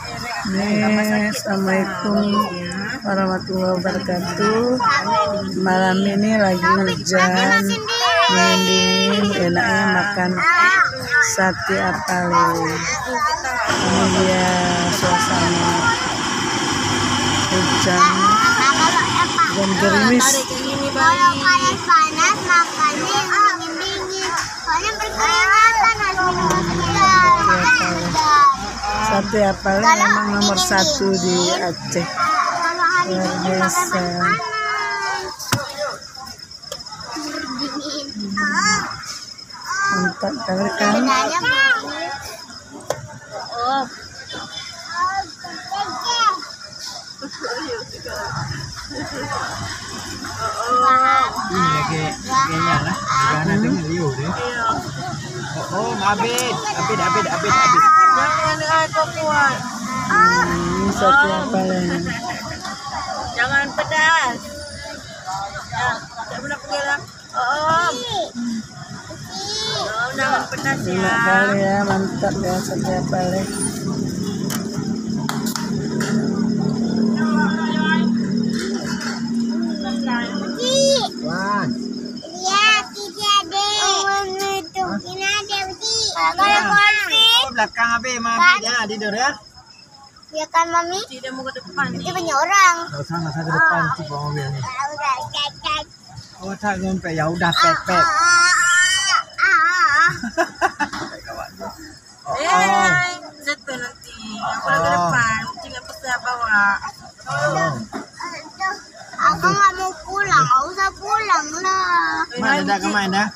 Assalamualaikum warahmatullahi wabarakatuh. Malam ini lagi hujan, dingin, enaknya makan sate apale. Ini dia suasana hujan dan gerimis. Kalau kalian panas makannya dingin-dingin. Soalnya berkeringatan harus minum Sate apale memang nomor 1 di Aceh. Luar biasa. Mantap kali kan? Kayaknya lah, karena dengan Rio deh. Oh, abid. Jangan aku kuat. Ini sate apale. Jangan pedas. Ya, tak pernah pergi lah. Jangan pedas ya. Enak kali ya, mantap ya sate apale. Wah. Lihat tidak deh. Ini ada Uci. Kalau Oh, belakang abid sama abid ya, tidur ya. ya kan mami? Tidak mau ke depan. Itu banyak orang. Enggak usah ke depan sih bawa mobil nih. Oh, tak ngompe ya udah pepek. Jatuh nanti. Aku lagi ke depan. Uci nggak bisa bawa. Aku nggak mau pulang, nggak usah pulang lah. Mana dah kemana dah?